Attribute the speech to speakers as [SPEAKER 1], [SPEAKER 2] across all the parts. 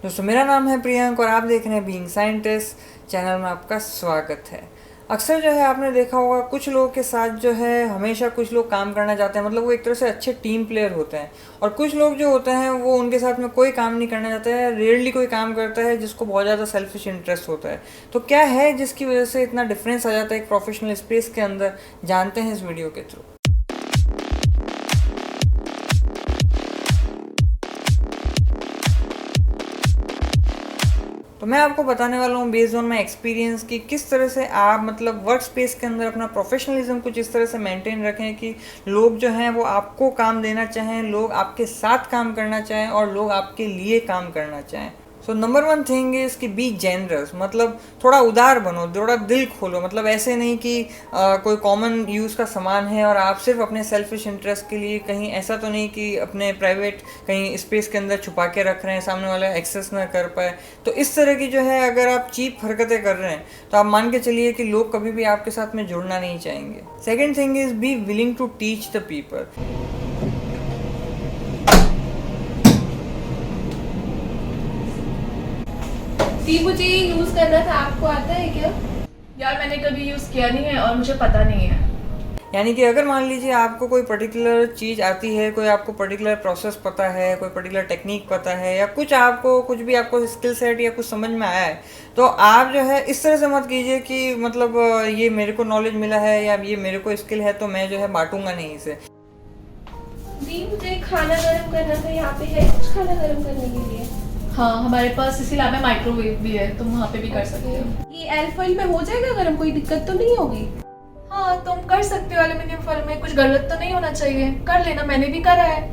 [SPEAKER 1] दोस्तों मेरा नाम है प्रियंक और आप देख रहे हैं बीइंग साइंटिस्ट चैनल में आपका स्वागत है। अक्सर जो है आपने देखा होगा कुछ लोगों के साथ जो है हमेशा कुछ लोग काम करना चाहते हैं, मतलब वो एक तरह से अच्छे टीम प्लेयर होते हैं। और कुछ लोग जो होते हैं वो उनके साथ में कोई काम नहीं करना चाहते हैं, रेयरली कोई काम करता है जिसको बहुत ज़्यादा सेल्फिश इंटरेस्ट होता है। तो क्या है जिसकी वजह से इतना डिफरेंस आ जाता है एक प्रोफेशनल स्पेस के अंदर, जानते हैं इस वीडियो के थ्रू। तो मैं आपको बताने वाला हूँ बेस्ड ऑन माई एक्सपीरियंस कि किस तरह से आप मतलब वर्क स्पेस के अंदर अपना प्रोफेशनलिज्म कुछ इस तरह से मेंटेन रखें कि लोग जो हैं वो आपको काम देना चाहें, लोग आपके साथ काम करना चाहें और लोग आपके लिए काम करना चाहें। So number one thing is कि बी जेनरस, मतलब थोड़ा उदार बनो, थोड़ा दिल खोलो। मतलब ऐसे नहीं कि कोई कॉमन यूज़ का सामान है और आप सिर्फ अपने सेल्फिश इंटरेस्ट के लिए कहीं, ऐसा तो नहीं कि अपने प्राइवेट कहीं स्पेस के अंदर छुपा के रख रहे हैं, सामने वाला एक्सेस ना कर पाए। तो इस तरह की जो है अगर आप चीप हरकतें कर रहे हैं तो आप मान के चलिए कि लोग कभी भी आपके साथ में जुड़ना नहीं चाहेंगे। Second thing is be willing to teach the people.
[SPEAKER 2] मुझे यूज करना था, आपको आता है क्या?
[SPEAKER 3] यार मैंने कभी यूज किया नहीं है और मुझे पता नहीं है।
[SPEAKER 1] यानी कि अगर मान लीजिए आपको कोई पर्टिकुलर चीज़ आती है, कोई आपको पर्टिकुलर प्रोसेस पता है, कोई पर्टिकुलर टेक्निक पता है, या कुछ भी आपको स्किल सेट या कुछ समझ में आया है, तो आप जो है इस तरह से मत कीजिए कि मतलब ये मेरे को नॉलेज मिला है या ये मेरे को स्किल है तो मैं जो है बांटूंगा नहीं इसे।
[SPEAKER 2] दी मुझे खाना गर्म करना था, यहाँ पे है कुछ खाना गर्म करने के लिए?
[SPEAKER 3] हाँ, हमारे पास इसी लैब में माइक्रोवेव भी है, तुम वहाँ पे भी कर सकते हो।
[SPEAKER 2] ये एल्फॉइल में हो जाएगा गर्म, कोई दिक्कत तो नहीं होगी?
[SPEAKER 3] हाँ, तुम कर सकते हो। एल्यूमिनियम फॉइल में कुछ गलत तो नहीं होना चाहिए, कर लेना, मैंने भी करा है।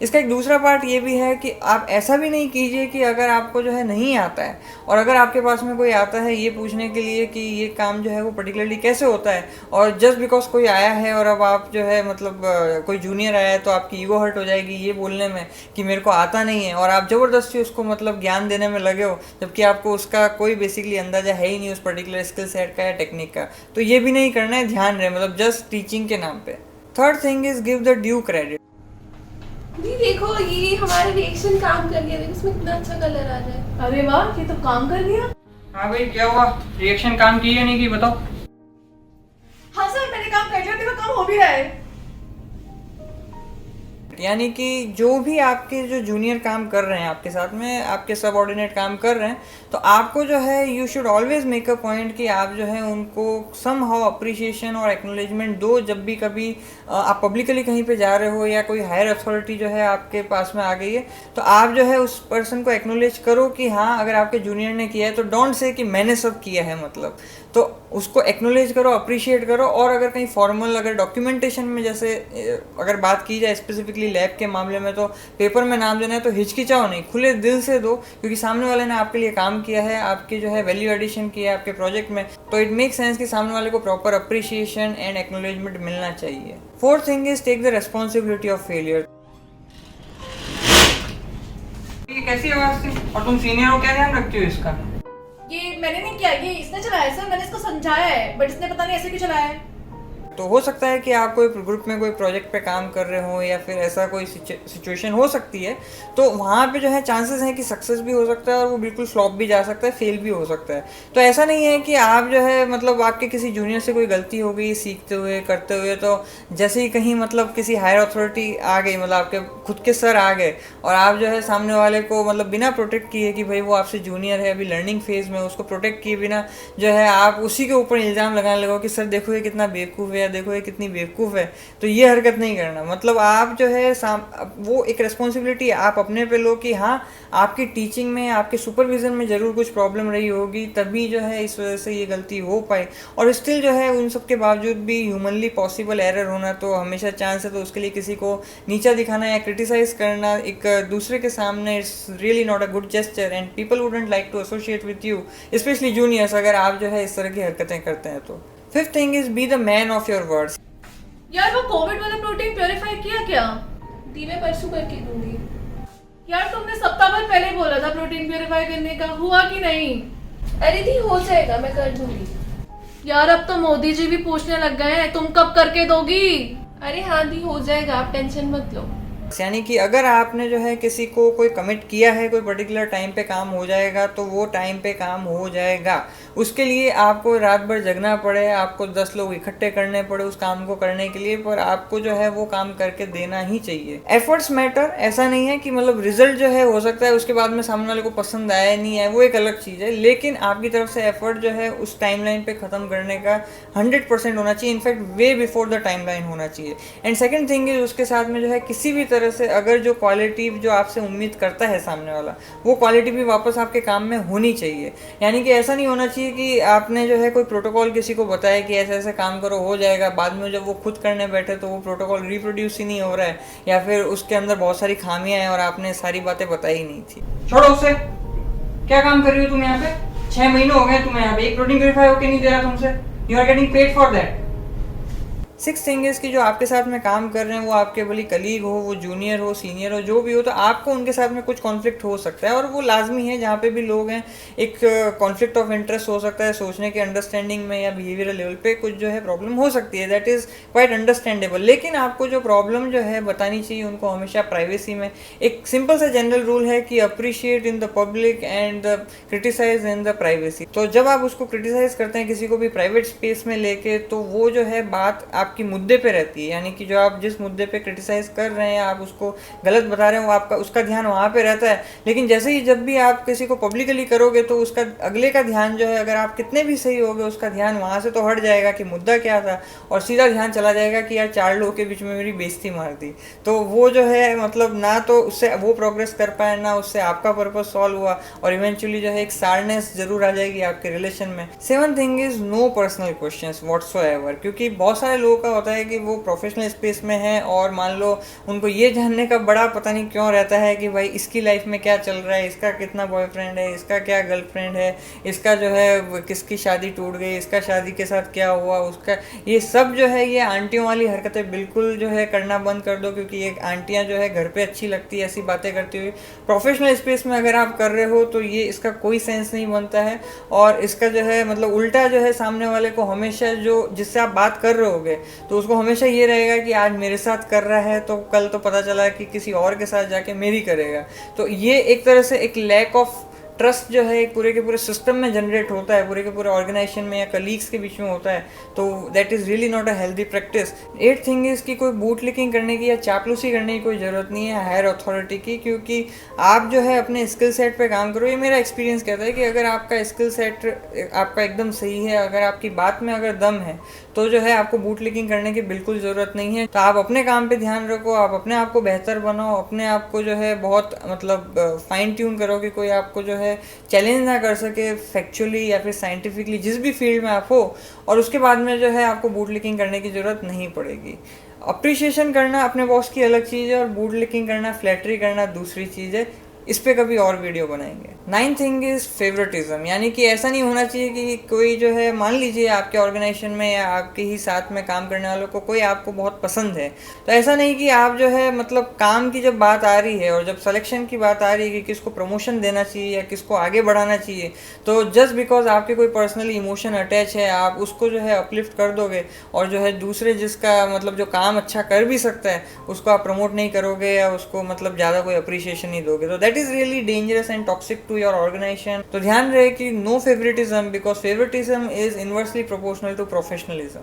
[SPEAKER 1] इसका एक दूसरा पार्ट ये भी है कि आप ऐसा भी नहीं कीजिए कि अगर आपको जो है नहीं आता है और अगर आपके पास में कोई आता है ये पूछने के लिए कि ये काम जो है वो पर्टिकुलरली कैसे होता है, और जस्ट बिकॉज कोई आया है और अब आप जो है मतलब कोई जूनियर आया है तो आपकी ईगो हर्ट हो जाएगी ये बोलने में कि मेरे को आता नहीं है, और आप ज़बरदस्ती उसको मतलब ज्ञान देने में लगे हो जबकि आपको उसका कोई बेसिकली अंदाज़ा है ही नहीं उस पर्टिकुलर स्किल सेट का या टेक्निक का। तो ये भी नहीं करना है, ध्यान रहे, मतलब जस्ट टीचिंग के नाम पे। Third thing is give the due credit.
[SPEAKER 2] दी देखो ये हमारा रिएक्शन काम कर गया, देखो इसमें कितना अच्छा कलर आ रहा है।
[SPEAKER 3] अरे वाह, ये तो काम कर गया।
[SPEAKER 1] हाँ भाई, क्या हुआ? रिएक्शन काम की या नहीं की बताओ।
[SPEAKER 3] हाँ सर, मैंने काम कर लिया, देखो काम हो भी रहा है।
[SPEAKER 1] यानी कि जो भी आपके जो जूनियर काम कर रहे हैं आपके साथ में, आपके सबऑर्डिनेट काम कर रहे हैं, तो आपको जो है you should always make a point कि आप जो है उनको सम हाउ अप्रिशिएशन और एक्नॉलेजमेंट दो। जब भी कभी आप पब्लिकली कहीं पे जा रहे हो या कोई हायर अथॉरिटी जो है आपके पास में आ गई है तो आप जो है उस पर्सन को एक्नॉलेज करो कि हाँ, अगर आपके जूनियर ने किया है तो डोंट से कि मैंने सब किया है, मतलब तो उसको एक्नॉलेज करो, अप्रिशिएट करो। और अगर कहीं फॉर्मल अगर डॉक्यूमेंटेशन में जैसे अगर बात की जाए स्पेसिफिकली लैब के मामले में, तो पेपर में नाम देना है तो हिचकिचाओ नहीं, खुले दिल से दो, क्योंकि सामने वाले ने आपके लिए काम किया है, आपके जो है वैल्यू एडिशन किया है आपके प्रोजेक्ट में, तो इट मेक सेंस कि सामने वाले को प्रॉपर अप्रिशिएशन एंड एक्नॉलेजमेंट मिलना चाहिए। Fourth thing is take the responsibility of failure. कैसी आवाज थी और तुम सीनियर हो, क्या ध्यान रखती हो इसका?
[SPEAKER 3] ये मैंने नहीं किया, ये इसने चलाया है सर, मैंने इसको समझाया है, बट इसने पता नहीं ऐसे क्यों चलाया है।
[SPEAKER 1] तो हो सकता है कि आप कोई ग्रुप में कोई प्रोजेक्ट पे काम कर रहे हो या फिर ऐसा कोई सिचुएशन हो सकती है, तो वहाँ पे जो है चांसेस हैं कि सक्सेस भी हो सकता है और वो बिल्कुल फ्लॉप भी जा सकता है, फेल भी हो सकता है। तो ऐसा नहीं है कि आप जो है मतलब आपके किसी जूनियर से कोई गलती हो गई सीखते हुए करते हुए, तो जैसे ही कहीं मतलब किसी हायर अथॉरिटी आ गई, मतलब आपके खुद के सर आ गए और आप जो है सामने वाले को मतलब बिना प्रोटेक्ट किए कि भाई वो आपसे जूनियर है, अभी लर्निंग फेज में, उसको प्रोटेक्ट किए बिना जो है आप उसी के ऊपर इल्ज़ाम लगाने लगो कि सर देखो ये कितना बेवकूफ़ है, देखो ये कितनी बेवकूफ़ है। तो ये हरकत नहीं करना। मतलब आप जो है वो एक रिस्पॉन्सिबिलिटी आप अपने पे लो कि हाँ, आपकी टीचिंग में, आपके सुपरविज़न में ज़रूर कुछ प्रॉब्लम रही होगी, तभी जो है इस वजह से ये गलती हो पाई, और स्टिल जो है उन सब के बावजूद भी ह्यूमनली पॉसिबल एरर होना तो हमेशा चांस है। तो उसके लिए किसी को नीचा दिखाना या क्रिटिसाइज करना एक दूसरे के सामने, it's really not a good gesture and people wouldn't like to associate with you, especially juniors, अगर आप जो है इस तरह की हरकतें करते हैं तो। Fifth thing is be the man of your words.
[SPEAKER 3] यार वो कोविड वाला प्रोटीन प्योरीफाई किया क्या?
[SPEAKER 2] दी मैं परसों करके दूंगी।
[SPEAKER 3] यार तुमने सप्ताह भर पहले बोला था प्रोटीन प्योरीफाई करने का, हुआ कि नहीं?
[SPEAKER 2] अरे दी हो जाएगा, मैं कर दूंगी।
[SPEAKER 3] यार अब तो मोदी जी भी पूछने लग गए हैं, तुम कब करके दोगी?
[SPEAKER 2] अरे हाँ दी हो जाएगा, आप टेंशन मत लो।
[SPEAKER 1] यानी कि अगर आपने जो है किसी को कोई कमिट किया है कोई पर्टिकुलर टाइम पे काम हो जाएगा तो वो टाइम पे काम हो जाएगा। उसके लिए आपको रात भर जगना पड़े, आपको 10 लोग इकट्ठे करने पड़े उस काम को करने के लिए, पर आपको जो है वो काम करके देना ही चाहिए। एफर्ट्स मैटर, ऐसा नहीं है कि मतलब रिजल्ट जो है हो सकता है उसके बाद में सामने वाले को पसंद आया नहीं है, वो एक अलग चीज़ है, लेकिन आपकी तरफ से एफर्ट जो है उस टाइमलाइन पे ख़त्म करने का 100% होना चाहिए, in fact way before the timeline होना चाहिए। एंड सेकंड थिंग इज उसके साथ में जो है किसी भी तरह से अगर जो क्वालिटी जो आपसे उम्मीद करता है सामने वाला, वो क्वालिटी भी वापस आपके काम में होनी चाहिए। यानी कि ऐसा नहीं होना चाहिए कि आपने जो है कोई प्रोटोकॉल किसी को बताया कि ऐसे ऐसे काम करो हो जाएगा, बाद में जब वो खुद करने बैठे तो वो प्रोटोकॉल रिप्रोड्यूस ही नहीं हो रहा है या फिर उसके अंदर बहुत सारी खामियां हैं और आपने सारी बातें बताई नहीं थी। छोड़ो उसे, क्या काम कर रही हो तुम यहाँ पे? 6 महीने हो गए तुम्हें यहाँ पे, एक प्रोटीन प्यूरिफाई होके नहीं दे रहा तुमसे, you are getting paid for that. 6 thing is कि जो आपके साथ में काम कर रहे हैं वो आपके भली कलीग हो, वो जूनियर हो, सीनियर हो, जो भी हो, तो आपको उनके साथ में कुछ कॉन्फ्लिक्ट हो सकता है और वो लाजमी है। जहाँ पे भी लोग हैं एक कॉन्फ्लिक्ट ऑफ इंटरेस्ट हो सकता है, सोचने के अंडरस्टैंडिंग में या बिहेवियरल लेवल पे कुछ जो है प्रॉब्लम हो सकती है, दैट इज़ क्वाइट अंडरस्टैंडेबल। लेकिन आपको जो प्रॉब्लम जो है बतानी चाहिए उनको हमेशा प्राइवेसी में। एक सिंपल सा जनरल रूल है कि appreciate in the public and criticise in the privacy. तो जब आप उसको क्रिटिसाइज करते हैं किसी को भी प्राइवेट स्पेस में लेके, तो वो जो है बात आपकी मुद्दे पे रहती है, यानी कि जो आप जिस मुद्दे पे क्रिटिसाइज कर रहे हैं, आप उसको गलत बता रहे हैं, वो आपका उसका ध्यान वहाँ पे रहता है। लेकिन जैसे ही जब भी आप किसी को पब्लिकली करोगे तो उसका अगले का ध्यान जो है, अगर आप कितने भी सही होगे, उसका ध्यान वहाँ से तो हट जाएगा कि मुद्दा क्या था और सीधा ध्यान चला जाएगा कि यार 4 लोगों के बीच में मेरी बेइज्जती मार दी। तो वो जो है मतलब ना तो उससे वो प्रोग्रेस कर पाए, ना उससे आपका पर्पस सॉल्व हुआ और इवेंचुअली जो है एक सारनेस जरूर आ जाएगी आपके रिलेशन में। 7th thing is no personal questions whatsoever, क्योंकि बहुत सारे लोगों का होता है कि वो प्रोफेशनल स्पेस में है और मान लो उनको ये जानने का बड़ा पता नहीं क्यों रहता है कि भाई इसकी लाइफ में क्या चल रहा है, इसका कितना बॉयफ्रेंड है, इसका क्या गर्लफ्रेंड है, इसका जो है किसकी शादी टूट गई, इसका शादी के साथ क्या हुआ, उसका ये सब जो है ये आंटियों वाली हरकतें बिल्कुल जो है करना बंद कर दो, क्योंकि ये आंटियां जो है घर पे अच्छी लगती है ऐसी बातें करती हुई। प्रोफेशनल स्पेस में अगर आप कर रहे हो तो ये इसका कोई सेंस नहीं बनता है और इसका जो है मतलब उल्टा जो है सामने वाले को हमेशा जो जिससे आप बात कर रहे होगे तो उसको हमेशा ये रहेगा कि आज मेरे साथ कर रहा है तो कल तो पता चला कि किसी और के साथ जाके मेरी करेगा। तो ये एक तरह से एक लैक ऑफ ट्रस्ट जो है एक पूरे के पूरे सिस्टम में जनरेट होता है, पूरे के पूरे ऑर्गेनाइजेशन में या कलीग्स के बीच में होता है, तो that is really not a healthy practice. 8th thing is कि कोई बूट लिकिंग करने की या चापलूसी करने की कोई ज़रूरत नहीं है हायर अथॉरिटी की, क्योंकि आप जो है अपने स्किल सेट पे काम करो। ये मेरा एक्सपीरियंस कहता है कि अगर आपका स्किल सेट आपका एकदम सही है, अगर आपकी बात में अगर दम है, तो जो है आपको बूट लिकिंग करने की बिल्कुल ज़रूरत नहीं है। तो आप अपने काम पे ध्यान रखो, आप अपने आप को बेहतर बनाओ, अपने आप को जो है बहुत मतलब फाइन ट्यून करो कि कोई आपको जो है चैलेंज ना कर सके फैक्चुअली या फिर साइंटिफिकली, जिस भी फील्ड में आप हो, और उसके बाद में जो है आपको बूट लिकिंग करने की ज़रूरत नहीं पड़ेगी। अप्रिशिएशन करना अपने बॉस की अलग चीज़ है और बूट लिकिंग करना, फ्लैटरी करना दूसरी चीज़ है। इस पे कभी और वीडियो बनाएंगे। 9th थिंग इज फेवरेटिज्म, यानी कि ऐसा नहीं होना चाहिए कि कोई जो है मान लीजिए आपके ऑर्गेनाइजेशन में या आपके ही साथ में काम करने वालों को कोई आपको बहुत पसंद है, तो ऐसा नहीं कि आप जो है मतलब काम की जब बात आ रही है और जब सिलेक्शन की बात आ रही है कि किसको प्रमोशन देना चाहिए या किसको आगे बढ़ाना चाहिए, तो जस्ट बिकॉज आपके कोई पर्सनली इमोशन अटैच है आप उसको जो है अपलिफ्ट कर दोगे और जो है दूसरे जिसका मतलब जो काम अच्छा कर भी सकता है उसको आप प्रमोट नहीं करोगे या उसको मतलब ज़्यादा कोई अप्रिशिएशन नहीं दोगे, तो that is really dangerous and toxic to your organization. तो ध्यान रहे कि no favouritism, because favouritism is inversely proportional to professionalism.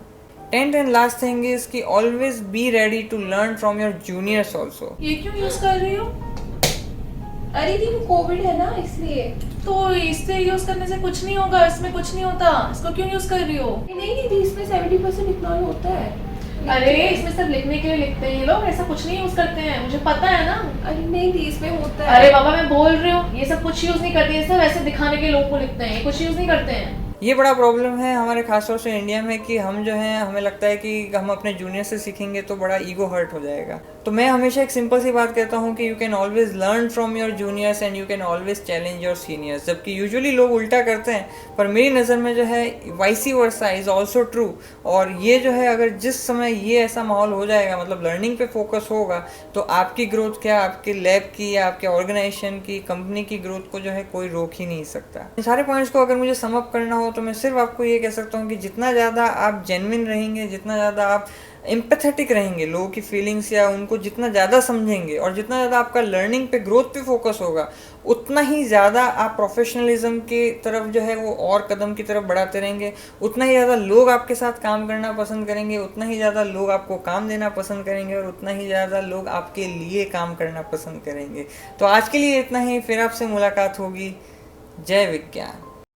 [SPEAKER 1] 10th and last thing is कि always be ready to learn from your juniors also.
[SPEAKER 3] ये क्यों use कर रही हो?
[SPEAKER 2] अरे दी कोविड है ना इसलिए।
[SPEAKER 3] तो इससे यूज करने से कुछ नहीं होगा, इसमें कुछ नहीं होता, इसको क्यों यूज कर रही हो?
[SPEAKER 2] नहीं दीदी, इसमें 70% इथनॉल होता है।
[SPEAKER 3] अरे इसमें सब लिखने के लिए लिखते हैं ये लोग, ऐसा कुछ नहीं यूज करते हैं, मुझे पता है ना।
[SPEAKER 2] अरे नहीं दी, इसमें होता है।
[SPEAKER 3] अरे बाबा मैं बोल रही हूँ, ये सब कुछ यूज नहीं करते, ये सब ऐसे दिखाने के लोग को लिखते हैं, ये कुछ यूज नहीं करते हैं।
[SPEAKER 1] ये बड़ा प्रॉब्लम है हमारे खासतौर से इंडिया में कि हम जो हैं हमें लगता है कि हम अपने जूनियर से सीखेंगे तो बड़ा ईगो हर्ट हो जाएगा। तो मैं हमेशा एक सिंपल सी बात कहता हूँ कि you can always learn from your juniors and you can always challenge your seniors, जबकि यूजुअली लोग उल्टा करते हैं, पर मेरी नज़र में जो है वाइसी वर्सा इज़ ऑल्सो ट्रू। और ये जो है अगर जिस समय ये ऐसा माहौल हो जाएगा, मतलब लर्निंग पे फोकस होगा, तो आपकी ग्रोथ क्या, आपके लैब की या आपके ऑर्गेनाइजेशन की, कंपनी की ग्रोथ को जो है कोई रोक ही नहीं सकता। इन सारे पॉइंट्स को अगर मुझे सम अप करना हो हूँ तो मैं सिर्फ आपको ये कह सकता हूँ कि जितना ज़्यादा आप जेन्युइन रहेंगे, जितना ज़्यादा आप एम्पैथेटिक रहेंगे, लोगों की फीलिंग्स या उनको जितना ज़्यादा समझेंगे और जितना ज़्यादा आपका लर्निंग पे, ग्रोथ पे फोकस होगा, उतना ही ज़्यादा आप प्रोफेशनलिज्म की तरफ जो है वो और कदम की तरफ बढ़ाते रहेंगे, उतना ही ज़्यादा लोग आपके साथ काम करना पसंद करेंगे, उतना ही ज़्यादा लोग आपको काम देना पसंद करेंगे और उतना ही ज़्यादा लोग आपके लिए काम करना पसंद करेंगे। तो आज के लिए इतना ही, फिर आपसे मुलाकात होगी। जय विज्ञान।